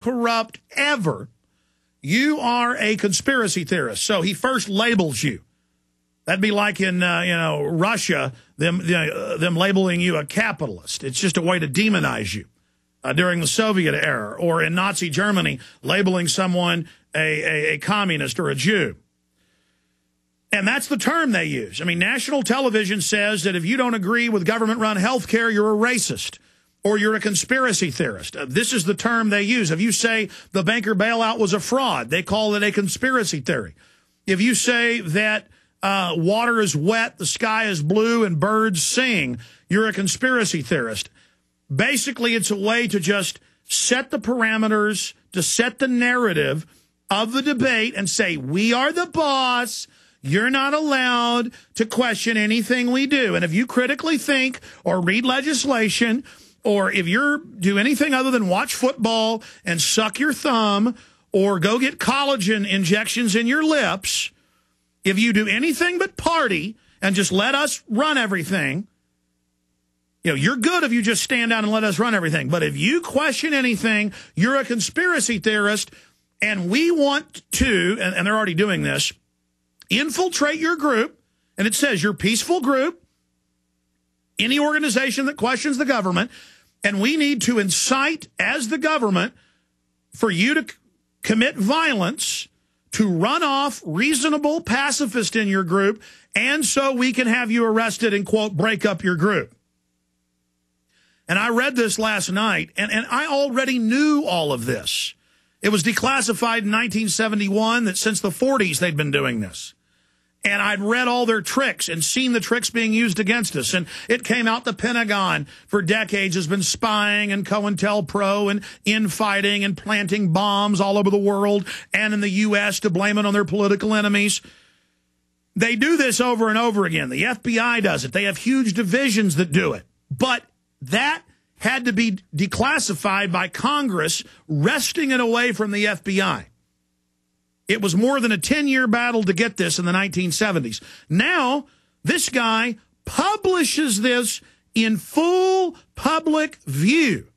corrupt ever, you are a conspiracy theorist. So he first labels you. That'd be like in Russia, them labeling you a capitalist. It's just a way to demonize you during the Soviet era, or in Nazi Germany, labeling someone a communist or a Jew. And that's the term they use. I mean, national television says that if you don't agree with government-run health care, you're a racist or you're a conspiracy theorist. This is the term they use. If you say the banker bailout was a fraud, they call it a conspiracy theory. If you say that water is wet, the sky is blue, and birds sing, you're a conspiracy theorist. Basically, it's a way to just set the parameters, to set the narrative of the debate and say, we are the boss. You're not allowed to question anything we do. And if you critically think or read legislation, or if you do anything other than watch football and suck your thumb or go get collagen injections in your lips, if you do anything but party and just let us run everything, you're good if you just stand down and let us run everything. But if you question anything, you're a conspiracy theorist, and we want to, and they're already doing this, infiltrate your group, and it says your peaceful group, any organization that questions the government, and we need to incite, as the government, for you to commit violence, to run off reasonable pacifists in your group, and so we can have you arrested and, quote, break up your group. And I read this last night, and I already knew all of this. It was declassified in 1971 that since the 40s they'd been doing this. And I'd read all their tricks and seen the tricks being used against us. And it came out the Pentagon for decades has been spying and CoIntelPro and infighting and planting bombs all over the world and in the U.S. to blame it on their political enemies. They do this over and over again. The FBI does it. They have huge divisions that do it. But that had to be declassified by Congress, wresting it away from the FBI. It was more than a 10-year battle to get this in the 1970s. Now, this guy publishes this in full public view,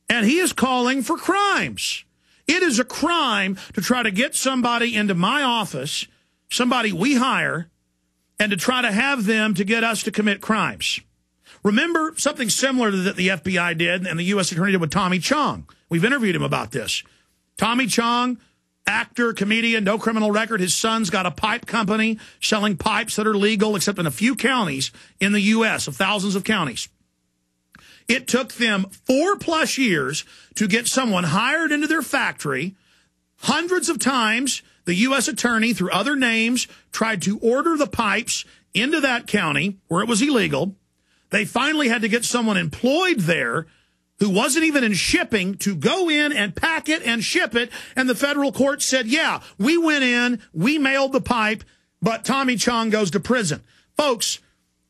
and he is calling for crimes. It is a crime to try to get somebody into my office, somebody we hire, and to try to have them to get us to commit crimes. Remember something similar that the FBI did and the U.S. Attorney did with Tommy Chong. We've interviewed him about this. Tommy Chong, actor, comedian, no criminal record. His son's got a pipe company selling pipes that are legal, except in a few counties in the U.S., of thousands of counties. It took them 4+ years to get someone hired into their factory. Hundreds of times, the U.S. attorney, through other names, tried to order the pipes into that county where it was illegal. They finally had to get someone employed there who wasn't even in shipping to go in and pack it and ship it. And the federal court said, yeah, we went in, we mailed the pipe, but Tommy Chong goes to prison. Folks,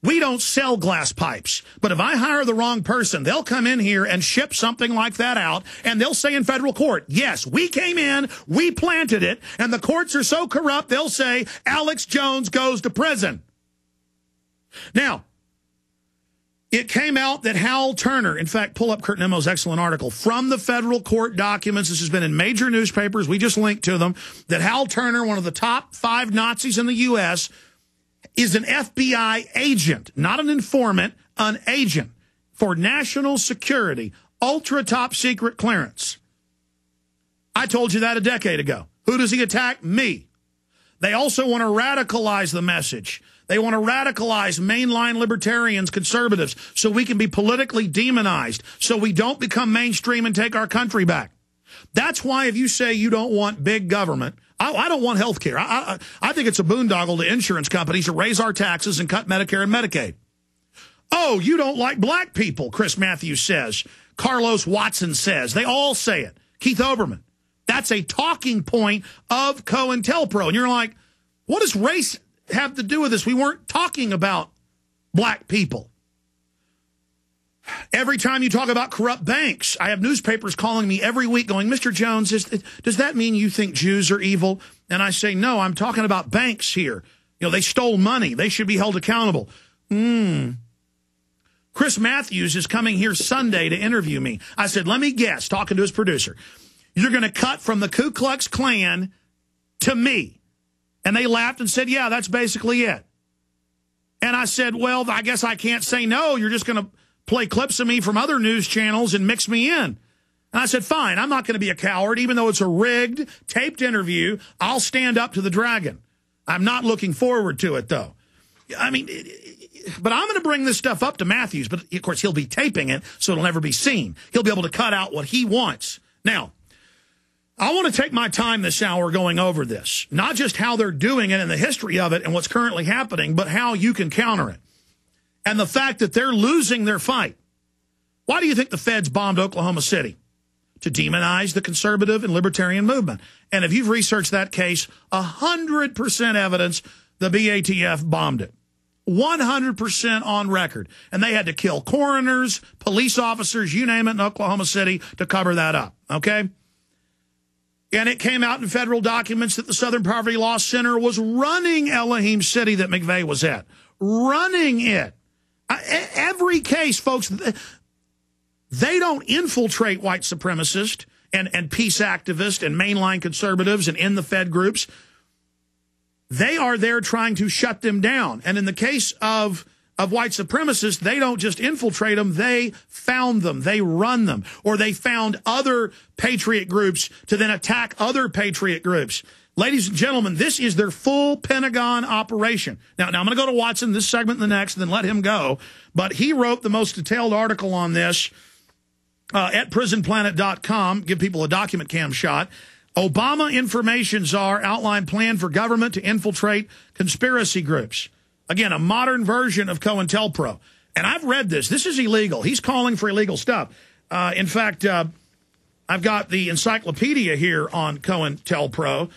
we don't sell glass pipes. But if I hire the wrong person, they'll come in here and ship something like that out, and they'll say in federal court, yes, we came in, we planted it, and the courts are so corrupt, they'll say Alex Jones goes to prison. Now, it came out that Hal Turner, in fact, pull up Kurt Nemo's excellent article from the federal court documents. This has been in major newspapers. We just linked to them. That Hal Turner, one of the top 5 Nazis in the U.S., is an FBI agent, not an informant, an agent for national security, ultra top secret clearance. I told you that a decade ago. Who does he attack? Me. They also want to radicalize the message. They want to radicalize mainline libertarians, conservatives, so we can be politically demonized, so we don't become mainstream and take our country back. That's why if you say you don't want big government, I don't want health care. I think it's a boondoggle to insurance companies to raise our taxes and cut Medicare and Medicaid. Oh, you don't like black people, Chris Matthews says. Carlos Watson says. They all say it. Keith Oberman. That's a talking point of CoIntelPro. And you're like, what does race have to do with this? We weren't talking about black people. Every time you talk about corrupt banks, I have newspapers calling me every week going, Mr. Jones, does that mean you think Jews are evil? And I say, no, I'm talking about banks here. You know, they stole money. They should be held accountable. Chris Matthews is coming here Sunday to interview me. I said, let me guess, talking to his producer, you're going to cut from the Ku Klux Klan to me. And they laughed and said, yeah, that's basically it. And I said, well, I guess I can't say no. You're just going to play clips of me from other news channels and mix me in. And I said, fine, I'm not going to be a coward. Even though it's a rigged, taped interview, I'll stand up to the dragon. I'm not looking forward to it, though. I mean, but I'm going to bring this stuff up to Matthews. But, of course, he'll be taping it, so it'll never be seen. He'll be able to cut out what he wants. Now, I want to take my time this hour going over this, not just how they're doing it and the history of it and what's currently happening, but how you can counter it. And the fact that they're losing their fight. Why do you think the feds bombed Oklahoma City? To demonize the conservative and libertarian movement. And if you've researched that case, 100% evidence the BATF bombed it. 100% on record. And they had to kill coroners, police officers, you name it, in Oklahoma City to cover that up. Okay? And it came out in federal documents that the Southern Poverty Law Center was running Elohim City that McVeigh was at. Running it. Every case, folks, they don't infiltrate white supremacists and peace activists and mainline conservatives and in the Fed groups. They are there trying to shut them down. And in the case of white supremacists, they don't just infiltrate them, they found them, they run them, or they found other patriot groups to then attack other patriot groups. Ladies and gentlemen, this is their full Pentagon operation. Now I'm going to go to Watson this segment and the next, and then let him go. But he wrote the most detailed article on this at prisonplanet.com. Give people a document cam shot. Obama Information Czar outlined plan for government to infiltrate conspiracy groups. Again, a modern version of CoIntelPro. And I've read this. This is illegal. He's calling for illegal stuff. In fact, I've got the encyclopedia here on CoIntelPro.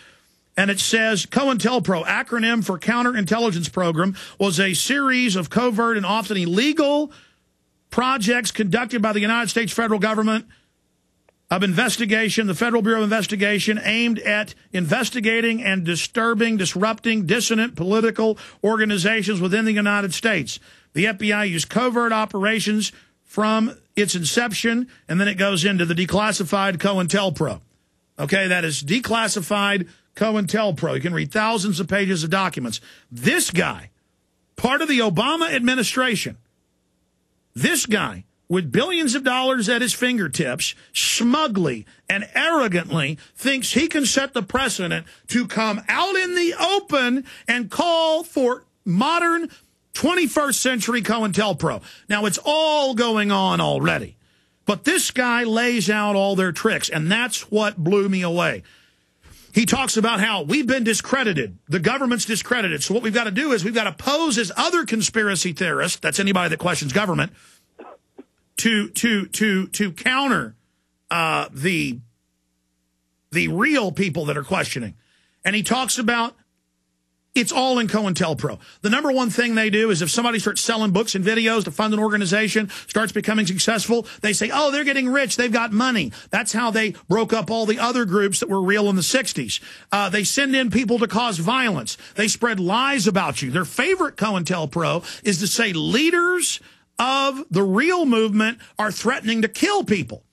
And it says, CoIntelPro, acronym for Counterintelligence Program, was a series of covert and often illegal projects conducted by the United States federal government of investigation, the Federal Bureau of Investigation, aimed at investigating and disrupting dissident political organizations within the United States. The FBI used covert operations from its inception, and then it goes into the declassified CoIntelPro. Okay, that is declassified CoIntelPro. You can read thousands of pages of documents. This guy, part of the Obama administration, this guy, with billions of dollars at his fingertips, smugly and arrogantly thinks he can set the precedent to come out in the open and call for modern 21st century CoIntelPro. Now, it's all going on already. But this guy lays out all their tricks, and that's what blew me away. He talks about how we've been discredited. The government's discredited. So what we've got to do is we've got to pose as other conspiracy theorists, that's anybody that questions government, to counter the real people that are questioning. And he talks about it's all in CoIntelPro. The number one thing they do is if somebody starts selling books and videos to fund an organization, starts becoming successful, they say, oh, they're getting rich, they've got money. That's how they broke up all the other groups that were real in the 60s. They send in people to cause violence. They spread lies about you. Their favorite CoIntelPro is to say leaders of the real movement are threatening to kill people.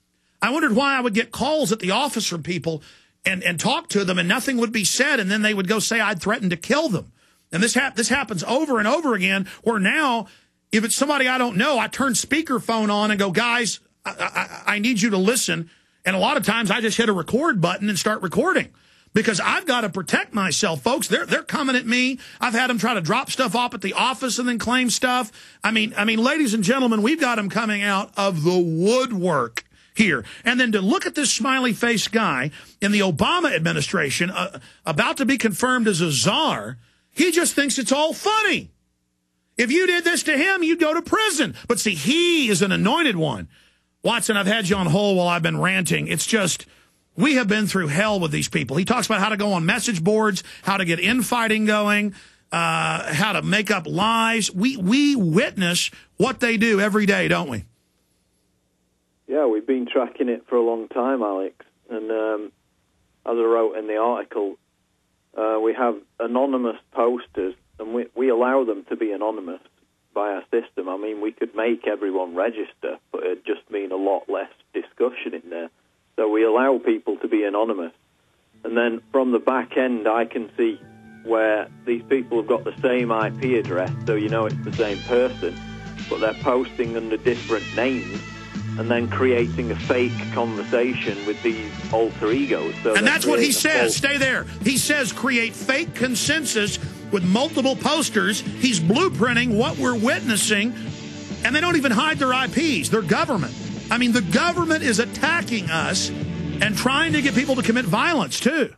I wondered why I would get calls at the office from people and talk to them and nothing would be said, and then they would go say I'd threatened to kill them. And this happens over and over again, where now if it's somebody I don't know, I turn speakerphone on and go, guys, I need you to listen. And a lot of times I just hit a record button and start recording. Because I've got to protect myself, folks. They're coming at me. I've had them try to drop stuff off at the office and then claim stuff. I mean, ladies and gentlemen, we've got them coming out of the woodwork here. And then to look at this smiley-faced guy in the Obama administration about to be confirmed as a czar, he just thinks it's all funny. If you did this to him, you'd go to prison. But see, he is an anointed one. Watson, I've had you on hold while I've been ranting. It's just, we have been through hell with these people. He talks about how to go on message boards, how to get infighting going, how to make up lies. We witness what they do every day, don't we? Yeah, we've been tracking it for a long time, Alex. And as I wrote in the article, we have anonymous posters, and we allow them to be anonymous. by our system. I mean, we could make everyone register, but it'd just mean a lot less discussion in there. So we allow people to be anonymous. And then from the back end, I can see where these people have got the same IP address, so you know it's the same person, but they're posting under different names and then creating a fake conversation with these alter egos. So and that's what he says. Stay there. He says create fake consensus with multiple posters. He's blueprinting what we're witnessing, and they don't even hide their IPs. They're government. I mean, the government is attacking us and trying to get people to commit violence, too.